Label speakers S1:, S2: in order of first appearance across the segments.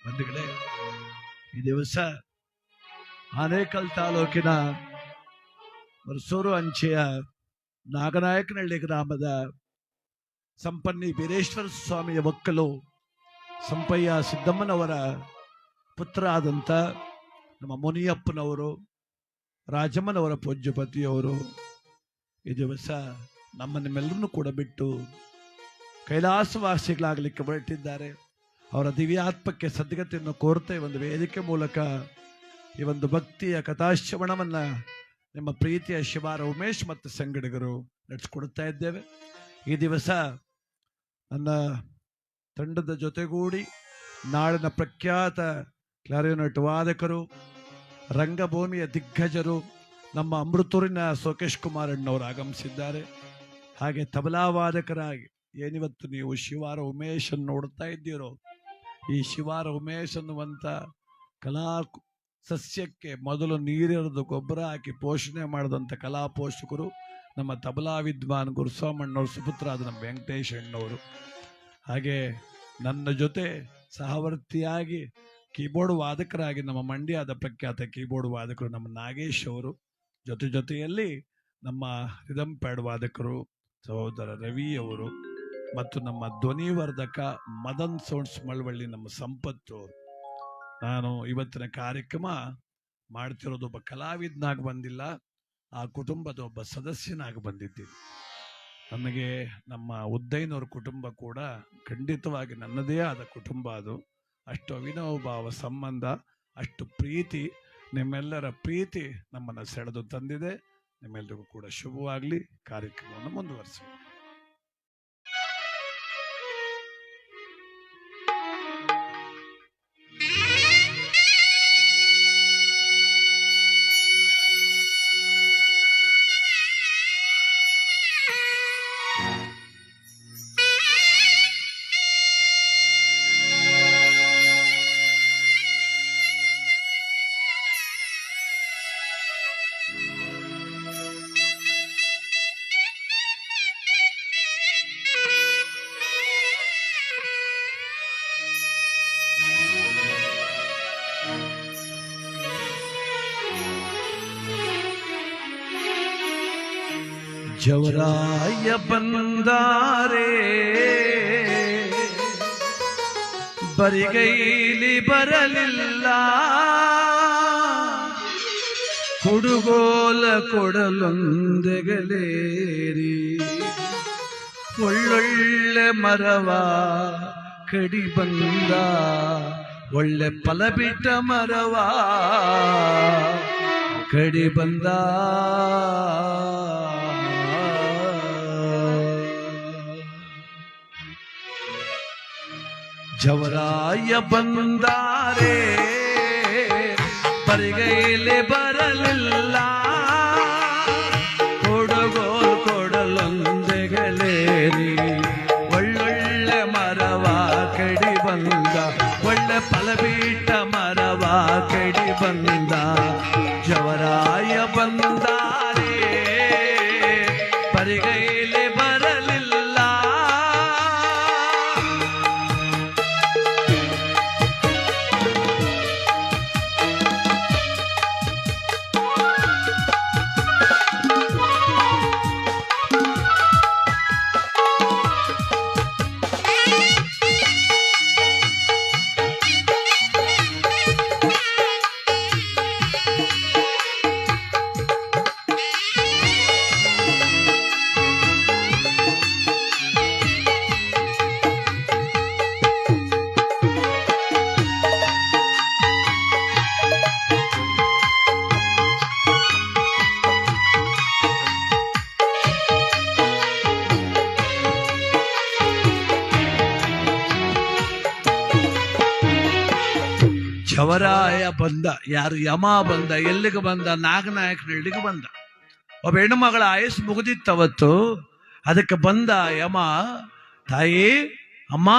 S1: ಬಂಧುಗಳೇ, ಈ ದಿವಸ ಆನೇಕಲ್ ತಾಲೂಕಿನ ಮರಸೂರು ಅಂಚೆಯ ನಾಗನಾಯಕನಹಳ್ಳಿ ಗ್ರಾಮದ ಸಂಪನ್ನಿ ಬೀರೇಶ್ವರ ಸ್ವಾಮಿಯ ಒಕ್ಕಲು ಸಂಪಯ್ಯ ಸಿದ್ದಮ್ಮನವರ ಪುತ್ರ ಆದಂಥ ನಮ್ಮ ಮುನಿಯಪ್ಪನವರು, ರಾಜಮ್ಮನವರ ಪೂಜ್ಯಪತಿಯವರು ಈ ದಿವಸ ನಿಮ್ಮೆಲ್ಲರನ್ನು ಕೂಡ ಬಿಟ್ಟು ಕೈಲಾಸವಾಸಿಗಳಾಗಲಿಕ್ಕೆ ಹೊರಟಿದ್ದಾರೆ. ಅವರ ದಿವ್ಯಾತ್ಮಕ್ಕೆ ಸದ್ಗತಿಯನ್ನು ಕೋರ್ತಾ ಈ ಒಂದು ವೇದಿಕೆ ಮೂಲಕ ಈ ಒಂದು ಭಕ್ತಿಯ ಕಥಾಶ್ರವಣವನ್ನು ನಿಮ್ಮ ಪ್ರೀತಿಯ ಶಿವಾರ ಉಮೇಶ್ ಮತ್ತು ಸಂಗಡಿಗರು ನಡೆಸಿಕೊಡ್ತಾ ಇದ್ದೇವೆ. ಈ ದಿವಸ ನನ್ನ ತಂಡದ ಜೊತೆಗೂಡಿ ನಾಡಿನ ಪ್ರಖ್ಯಾತ ಕ್ಲಾರಿನೆಟ್ ವಾದಕರು, ರಂಗಭೂಮಿಯ ದಿಗ್ಗಜರು ನಮ್ಮ ಅಮೃತೂರಿನ ಸೋಕೇಶ್ ಕುಮಾರ್ ಅಣ್ಣವರು ಆಗಮಿಸಿದ್ದಾರೆ. ಹಾಗೆ ತಬಲಾ ವಾದಕರಾಗಿ ಏನಿವತ್ತು ನೀವು ಶಿವಾರ ಉಮೇಶ್ ಅನ್ನು ನೋಡ್ತಾ ಇದ್ದೀರೋ, ಈ ಶಿವಾರ ಉಮೇಶ್ ಅನ್ನುವಂಥ ಕಲಾ ಸಸ್ಯಕ್ಕೆ ಮೊದಲು ನೀರೆರೆದು ಗೊಬ್ಬರ ಹಾಕಿ ಪೋಷಣೆ ಮಾಡಿದಂಥ ಕಲಾ ಪೋಷಕರು ನಮ್ಮ ತಬಲಾ ವಿದ್ವಾನ್ ಗುರುಸ್ವಾಮಣ್ಣವ್ರ ಸುಪುತ್ರ ಆದ ನಮ್ಮ ವೆಂಕಟೇಶ್ ಅಣ್ಣವರು. ಹಾಗೆ ನನ್ನ ಜೊತೆ ಸಹವರ್ತಿಯಾಗಿ ಕೀಬೋರ್ಡ್ ವಾದಕರಾಗಿ ನಮ್ಮ ಮಂಡ್ಯದ ಪ್ರಖ್ಯಾತ ಕೀಬೋರ್ಡ್ ವಾದಕರು ನಮ್ಮ ನಾಗೇಶ್ ಅವರು, ಜೊತೆಯಲ್ಲಿ ನಮ್ಮ ರಿದಮ್ ಪ್ಯಾಡ್ ವಾದಕರು ಸಹೋದರ ರವಿ ಅವರು ಮತ್ತು ನಮ್ಮ ಧ್ವನಿವರ್ಧಕ ಮದನ್ ಸೌಂಡ್ಸ್ ಮಳವಳ್ಳಿ ನಮ್ಮ ಸಂಪತ್ತು ಅವರು. ನಾನು ಇವತ್ತಿನ ಕಾರ್ಯಕ್ರಮ ಮಾಡ್ತಿರೋದು ಒಬ್ಬ ಕಲಾವಿದನಾಗಿ ಬಂದಿಲ್ಲ, ಆ ಕುಟುಂಬದ ಒಬ್ಬ ಸದಸ್ಯನಾಗಿ ಬಂದಿದ್ದೀನಿ. ನನಗೆ ನಮ್ಮ ಉದ್ದಯ್ಯನವ್ರ ಕುಟುಂಬ ಕೂಡ ಖಂಡಿತವಾಗಿ ನನ್ನದೇ ಆದ ಕುಟುಂಬ. ಅದು ಅಷ್ಟು ಅವಿನವ ಭಾವ ಸಂಬಂಧ, ಅಷ್ಟು ಪ್ರೀತಿ, ನಿಮ್ಮೆಲ್ಲರ ಪ್ರೀತಿ ನಮ್ಮನ್ನು ಸೆಳೆದು ತಂದಿದೆ. ನಿಮ್ಮೆಲ್ಲರಿಗೂ ಕೂಡ ಶುಭವಾಗಲಿ. ಕಾರ್ಯಕ್ರಮವನ್ನು ಮುಂದುವರಿಸಿ. ಜವರಾಯ ಬಂದಾರೆ ಬರಿಗೈಲಿ ಬರಲಿಲ್ಲ, ಕುಡುಗೋಲ ಕೊಡಲೊಂದೆಗಲೇರಿ ಒಳ್ಳೊಳ್ಳೆ ಮರವ ಕಡಿ ಬಂದ, ಒಳ್ಳೆ ಫಲ ಬಿಟ್ಟ ಮರವ ಕಡಿ ಬಂದ. ಜವರಾಯ ಬಂದಾರೆ ಬರಿಗೈಲೆ ಬರಲಿಲ್ಲ, ಕೊಡುಗೋಲ್ ಕೊಡಲೊಂದೆಗಲೇರಿ ಒಳ್ಳೊಳ್ಳೆ ಮರವ ಕಡಿ ಬಂದ, ಒಳ್ಳೆ ಫಲಬೀಟ ಮರವ ಕಡಿ ಬಂದ. ಜವರಾಯ ಬಂದಾರೆ ಬರಿಗೈಲೆ ಬರಲಿಲ್ಲ. ಜವರಾಯ ಬಂದ, ಯಾರು ಯಮ ಬಂದ, ಎಲ್ಲಿಗೆ ಬಂದ? ನಾಗನಾಯಕನಹಳ್ಳಿಗೆ ಬಂದ. ಒಬ್ಬ ಹೆಣ್ಣುಮಗಳ ಆಯಸ್ಸು ಮುಗಿದಿತ್ತವತ್ತು, ಅದಕ್ಕೆ ಬಂದ ಯಮ. ತಾಯಿ, ಅಮ್ಮ,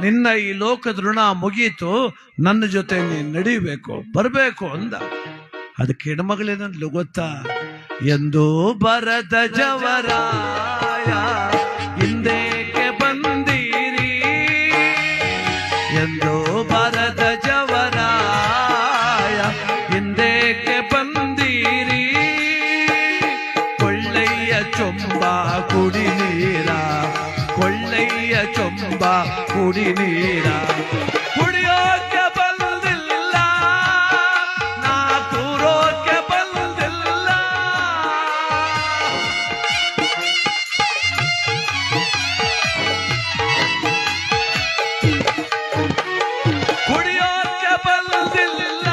S1: ನಿನ್ನ ಈ ಲೋಕದ ಋಣ ಮುಗೀತು, ನನ್ನ ಜೊತೆ ನೀನು ನಡಿಬೇಕು, ಬರಬೇಕು ಅಂದ. ಅದಕ್ಕೆ ಹೆಣ್ಮಗಳೇನಂದ್ಲು ಗೊತ್ತಾ? ಎಂದೂ ಬರದ ಜವರಾಯ ಹಿಂದೇಕೆ ಬಂದೀರಿ, ಎಂದೂ ಬರದ ಕುಡಿ ನೀರ. ಕುಡಿಯೋಕೆ ಬಂದಿಲ್ಲ, ನಾ ಕೂರೋಕೆ ಬಂದಿಲ್ಲ. ಕುಡಿಯೋಕೆ ಬಂದಿಲ್ಲ,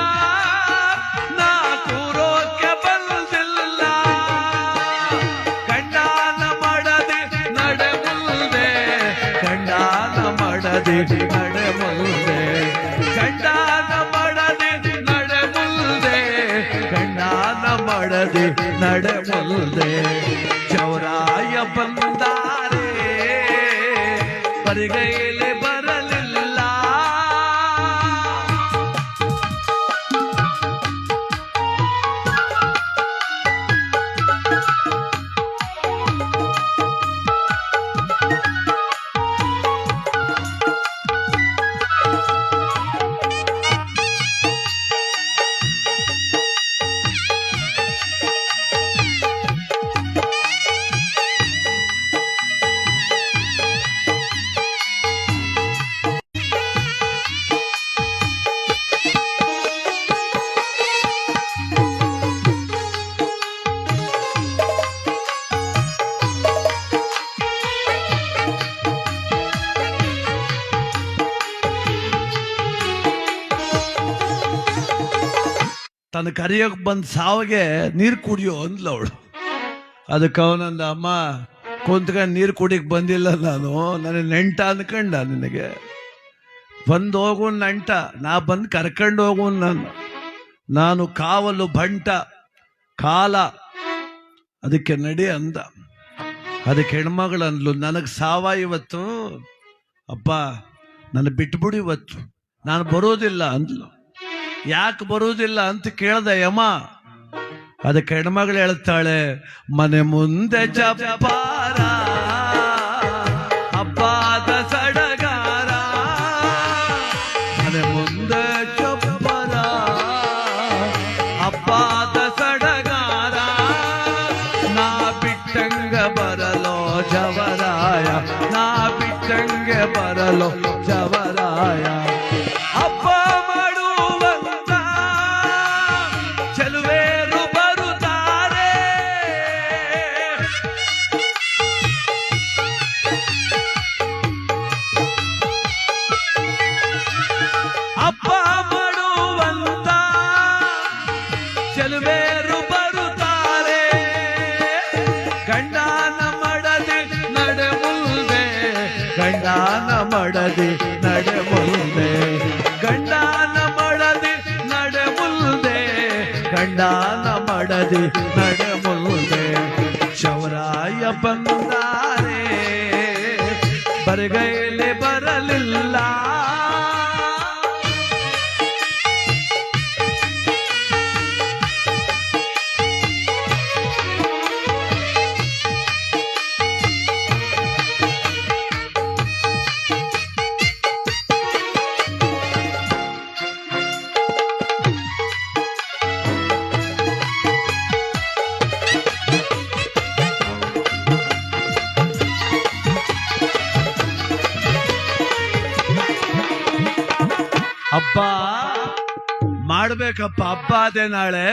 S1: ನಾ ಕೂರೋಕೆ ಬಂದಿಲ್ಲ. ಗಂಡಾನ ಮಾಡದೆ ನಡೆ ಮುಂದೆ, ಗಂಡಾನ ಮಾಡದೆ ನಡೆ ಮುಂದೆ, ಗಂಡಾನ ಮಾಡದೆ ನಡೆ ಮುಂದೆ, ಗಂಡಾನ ಮಾಡದೆ ನಡೆ ಮುಂದೆ. ಚೌರಾಯ ಬಂದಾರೆ ಬರಿಗೈಲೆ ಬರಲಿಲ್ಲ. ತನ್ನ ಕರಿಯೋಕೆ ಬಂದ ಸಾವಿಗೆ ನೀರು ಕುಡಿಯೋ ಅಂದ್ಲು ಅವಳು. ಅದಕ್ಕೆ ಅವನಂದ, ಅಮ್ಮ ಕುಂತ್ಕೊಂಡು ನೀರು ಕುಡಿಯಕ್ಕೆ ಬಂದಿಲ್ಲ ನಾನು, ನನಗೆ ನೆಂಟ ಅಂದ್ಕಂಡ. ನಿನಗೆ ಬಂದು ಹೋಗು ನೆಂಟ, ನಾ ಬಂದು ಕರ್ಕೊಂಡು ಹೋಗು. ನಾನು ಕಾವಲು ಬಂಟ ಕಾಲ, ಅದಕ್ಕೆ ನಡಿ ಅಂದ. ಅದಕ್ಕೆ ಹೆಣ್ಮಗಳು ಅಂದ್ಲು, ನನಗೆ ಸಾವ ಇವತ್ತು, ಅಪ್ಪ ನನ್ನ ಬಿಟ್ಬಿಡು ಇವತ್ತು, ನಾನು ಬರೋದಿಲ್ಲ ಅಂದ್ಲು. ಯಾಕೆ ಬರುವುದಿಲ್ಲ ಅಂತ ಕೇಳ್ದ ಯಮ. ಅದಕ್ಕೆ ಹೆಣ್ಮಗಳು ಹೇಳ್ತಾಳೆ, ಮನೆ ಮುಂದೆ ಜಪ್ಪಾರ ಹಬ್ಬದ ಸಡಗಾರ, ಮನೆ ಮುಂದೆ ಜಪ್ಪಾರ ಹಬ್ಬದ ಸಡಗಾರ, ನಾ ಬಿಟ್ಟಂಗ ಬರಲೋ ಜವರಾಯ, ನಾ ಬಿಟ್ಟಂಗ ಬರಲೋ ಜವರಾಯ. ಹಬ್ಬ ಚೆಲುವೇರು ಬರುತ್ತಾರೆ, ಹಬ್ಬ ಮಾಡುವಂತ ಚೆಲುವೇರು ಬರುತ್ತಾರೆ. ಗಂಡಾನ ಮಾಡದೆ ನಡೆ ಮುಂದೆ, ಗಂಡಾನ ಮಾಡದೆ ನಡೆ ಮುಂದೆ, ಗಂಡಾನ ಮಾಡದೆ ನಡೆ ಮುಂದೆ, ಗಂಡಾನ ಮಾಡದೆ ನಡೆ ಮುಂದೆ. ಶೌರಾಯ ಬಂದಾರೆ ಬರಗೈಲೆ ಬರಲಿಲ್ಲ. ಹಬ್ಬ ಮಾಡ್ಬೇಕಪ್ಪ, ಹಬ್ಬ ಅದೇ ನಾಳೆ.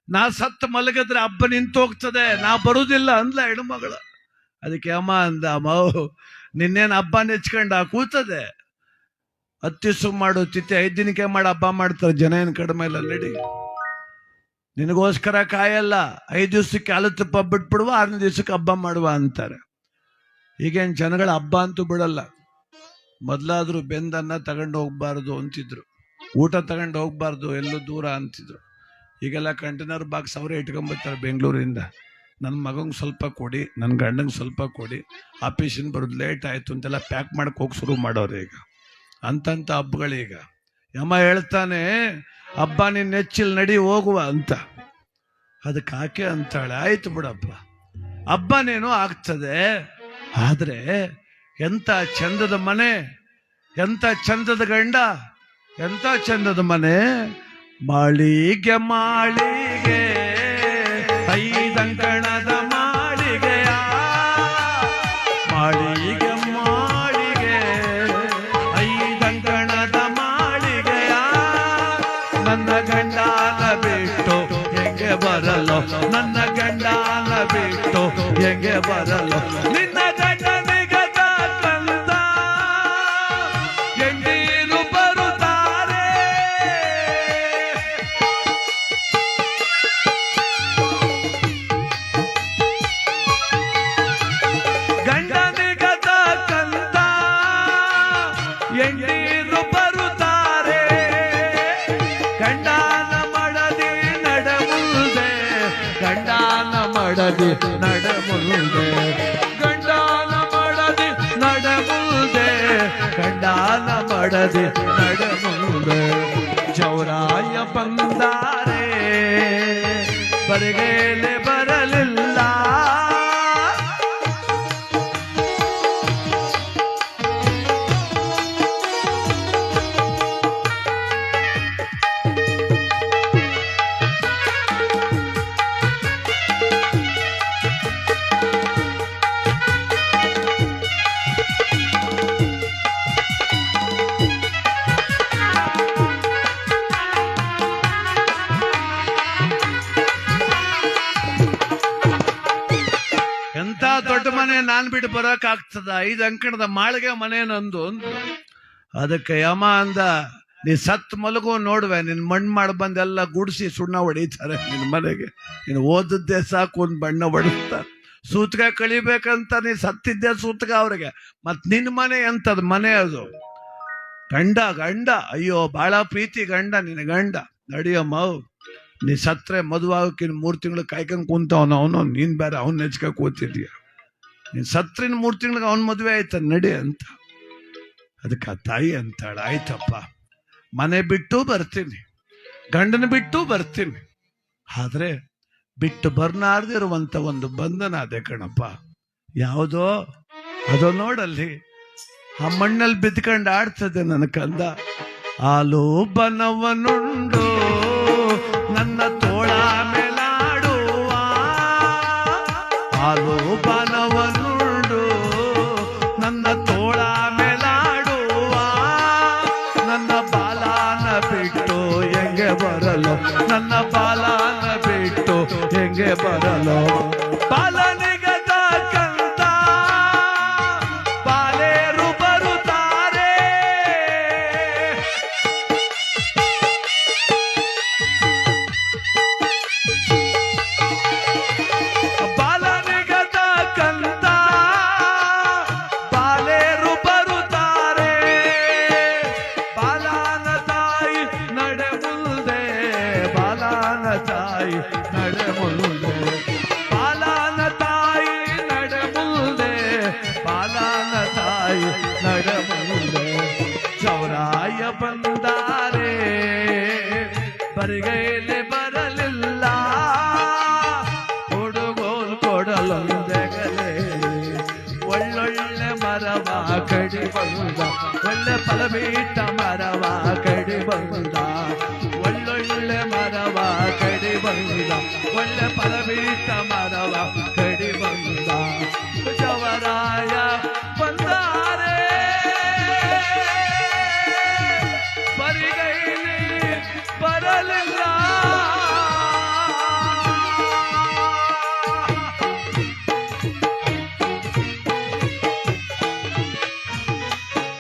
S1: ನಾ ಸತ್ತು ಮಲಗಿದ್ರೆ ಹಬ್ಬ ನಿಂತೋಗ್ತದೆ, ನಾ ಬರುದಿಲ್ಲ ಅಂದ್ಲ ಹೆಣ್ಮಗಳು. ಅದಕ್ಕೆ ಅಮ್ಮ ಅಂದ, ಅಮ್ಮ ನಿನ್ನೇನು ಹಬ್ಬ ನೆಚ್ಕೊಂಡ ಕೂತದೆ, ಹತ್ತಿ ಮಾಡು ತಿಥಿ 5 ದಿನಕ್ಕೆ ಮಾಡಿ ಹಬ್ಬ ಮಾಡ್ತಾರೆ ಜನ, ಏನು ಕಡಿಮೆ ಇಲ್ಲ ನಡಿ. ನಿನಗೋಸ್ಕರ ಕಾಯಲ್ಲ, 5 ದಿವಸಕ್ಕೆ ಹಾಲು ತುಪ್ಪ ಬಿಟ್ಬಿಡುವ, 6ನೇ ದಿವಸಕ್ಕೆ ಹಬ್ಬ ಮಾಡುವ ಅಂತಾರೆ. ಈಗೇನು ಜನಗಳ ಹಬ್ಬ ಅಂತೂ ಬಿಡಲ್ಲ. ಮೊದಲಾದ್ರೂ ಬೆಂದನ್ನ ತಗೊಂಡು ಹೋಗ್ಬಾರ್ದು ಅಂತಿದ್ರು, ಊಟ ತಗೊಂಡು ಹೋಗ್ಬಾರ್ದು ಎಲ್ಲೂ ದೂರ ಅಂತಿದ್ರು. ಈಗೆಲ್ಲ ಕಂಟೈನರ್ ಬಾಕ್ಸ್ ಅವರೇ ಇಟ್ಕೊಂಡ್ಬರ್ತಾರೆ ಬೆಂಗಳೂರಿಂದ. ನನ್ನ ಮಗಂಗೆ ಸ್ವಲ್ಪ ಕೊಡಿ, ನನ್ನ ಗಂಡಂಗೆ ಸ್ವಲ್ಪ ಕೊಡಿ, ಆಫೀಸಿನ ಬರೋದು ಲೇಟ್ ಆಯಿತು ಅಂತೆಲ್ಲ ಪ್ಯಾಕ್ ಮಾಡಕ್ಕೆ ಹೋಗಿ ಶುರು ಮಾಡೋರು ಈಗ. ಅಂತಂತ ಹಬ್ಬಗಳೀಗ. ಯಮ ಹೇಳ್ತಾನೆ, ಹಬ್ಬ ನಿನ್ನ ನೆಚ್ಚಿಲ್ ನಡಿ ಹೋಗುವ ಅಂತ. ಅದಕ್ಕೆ ಆಕೆ ಅಂತಾಳೆ, ಆಯ್ತು ಬಿಡಪ್ಪ, ಹಬ್ಬನೇನೋ ಆಗ್ತದೆ, ಆದರೆ ಎಂಥ ಚಂದದ ಮನೆ, ಎಂಥ ಚಂದದ ಗಂಡ, ಎಂಥ ಚಂದದ ಮನೆ. ಮಾಳಿಗೆ ಮಾಳಿಗೆ 5 ಅಂಕಣದ ಮಾಳಿಗೆಯ, ಮಾಳಿಗೆ ಮಾಳಿಗೆ ಹೆಂಗೆ ಬರಲು ನಿನ್ನ ಗಂಡ ನಿಗದ ಕಂದ ಹೆಂಡೀರು ಬರುತ್ತಾರೆ ಗಂಡ ನಿಗದ ಕಂದ ಹೆಂಡೀರು ಬರುತ್ತಾರೆ ಗಂಡನ ಮಡದಿ ನಡಮುಲ್ದೆ ಗಂಡನ ಮಡದಿ ನಡಮುಲ್ದೆ ಗಂಡನ ಮಡದಿ ನಡಮುಲ್ದೆ ಗಂಡನ ಮಡದಿ ನಡಮುಲ್ದೆ ಚೌರಾಯ ಬಂದಾರೆ ಬರಿಗೇಲೆ ಬರಲಿಲ್ಲ ಎಂತ ದೊಡ್ಡ ಮನೆ ನಾನ್ ಬಿಟ್ಟು ಬರಕ್ ಆಗ್ತದ 5 ಅಂಕಣದ ಮಾಳಿಗೆ ಮನೆ ನಂದು ಅದಕ್ಕೆ ಯಮ ಅಂದ ನೀ ಸತ್ ಮಲಗೋ ನೋಡುವೆ ನಿನ್ ಮಣ್ಣು ಮಾಡಿ ಬಂದೆಲ್ಲ ಗುಡಿಸಿ ಸುಣ್ಣ ಹೊಡಿತಾರೆ ನಿನ್ ಮನೆಗೆ ನೀನು ಓದದ್ದೇ ಸಾಕು ಒಂದ್ ಬಣ್ಣ ಹೊಡಿಸ್ತಾರೆ ಸೂತ್ಗ ಕಳಿಬೇಕಂತ ನೀ ಸತ್ತಿದ್ದೆ ಸೂತ್ಗ ಅವ್ರಿಗೆ ಮತ್ ನಿನ್ ಮನೆ ಎಂತದ್ ಮನೆ ಅದು ಗಂಡ ಗಂಡ ಅಯ್ಯೋ ಬಾಳ ಪ್ರೀತಿ ಗಂಡ ನಿನ್ನ ಗಂಡ ನಡಿಯಮ್ಮ ನೀ ಸತ್ರೆ ಮದುವಾಗಕ್ಕಿನ್ 3 ತಿಂಗಳು ಕಾಯ್ಕೊಂಡ್ ಕುಂತವನ ಅವನು ನೀನ್ ಬೇರೆ ಅವ್ನ ನೆಚ್ಕ ಕೂತಿದ್ಯ ನೀನ್ ಸತ್ರಿನ 3 ತಿಂಗಳಿಗೆ ಅವನ್ ಮದುವೆ ಆಯ್ತ ನಡಿ ಅಂತ ಅದಕ್ಕೆ ಆ ತಾಯಿ ಅಂತಾಳ ಆಯ್ತಪ್ಪ ಮನೆ ಬಿಟ್ಟು ಬರ್ತೀನಿ ಗಂಡನ ಬಿಟ್ಟು ಬರ್ತೀನಿ ಆದ್ರೆ ಬಿಟ್ಟು ಬರ್ನಾರ್ದಿರುವಂತ ಒಂದು ಬಂಧನ ಅದೇ ಕಣಪ್ಪ ಯಾವುದೋ ಅದೋ ನೋಡಲ್ಲಿ ಆ ಮಣ್ಣಲ್ಲಿ ಬಿದ್ಕೊಂಡು ಆಡ್ತದೆ ನನ್ನ ಕಂದ ಹಾಲು ಬನವನುಂಡು ನನ್ನ ತೋಳ ಮೇಲಾಡುವ ಹಾಲು ಬನವನುಂಡು ನನ್ನ ತೋಳ ಮೇಲಾಡುವ ನನ್ನ ಬಾಲಾನ ಬಿಟ್ಟು ಹೆಂಗೆ ಬರಲು ನನ್ನ ಬಾಲಾನ ಬಿಟ್ಟು ಹೆಂಗೆ ಬರಲು ಬಾಲನಿಗದ ಕಂದ ಬಾಲೇರು ಬರುತ್ತಾರೆ ಬಾಲನಿಗದ ಕಂದ ಬಾಲೇರು ಬರುತ್ತಾರೆ ಬಾಲನ ತಾಯಿ ನಡೆ ಮುಂದೆ ಬಾಲನ ತಾಯಿ ನಡೆ ಮುಂದೆ ಬಾಲನ ತಾಯಿ ನಡೆ ಮುಂದೆ ಬಾಲನ ತಾಯಿ ನಡೆ ಮುಂದೆ ಚೌರಾಯ ಬಂದಾರೆ ಬರಿಗೈಲೆ ಬರಲಿಲ್ಲ ಹುಡುಗೋಲ್ ಕೊಡಲೊಂದೆಗಲೇ ಒಳ್ಳೊಳ್ಳೆ ಮರವ ಕಡಿ ಬಂದ ಒಳ್ಳೆ ಫಲಬೀಟ ಮರವ ಕಡಿ ಬಂದ ಒಳ್ಳೊಳ್ಳೆ ಮರವ ಕಡಿ ಬಂದ ಒಳ್ಳೆ ಫಲಬೀಟ ಮರವ ಕಡಿ ಬಂದ ಚವರಾಯ ಬಂದಾರೆ ಬರಿಗೈಲಿ ಬರಲಿಲ್ಲ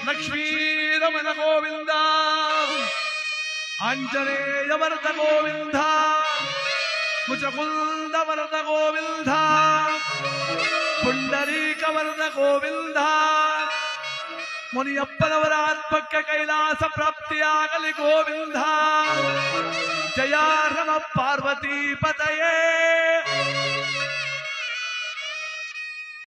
S1: ಲಕ್ಷ್ಮೀ ರಮಣ ಗೋವಿಂದ ಆಂಜನೇಯ ವರದ ಗೋವಿಂದ ಮುಚಕುಂದ ವರದ ಗೋವಿಂದ ಪುಂಡರೀಕ ವರದ ಗೋವಿಂದ ಮುನಿಯಪ್ಪನವರ ಆತ್ಮಕ್ಕೆ ಕೈಲಾಸ ಪ್ರಾಪ್ತಿಯಾಗಲಿ ಗೋವಿಂದ ಜಯ ರಮ ಪಾರ್ವತಿ ಪತಯೇ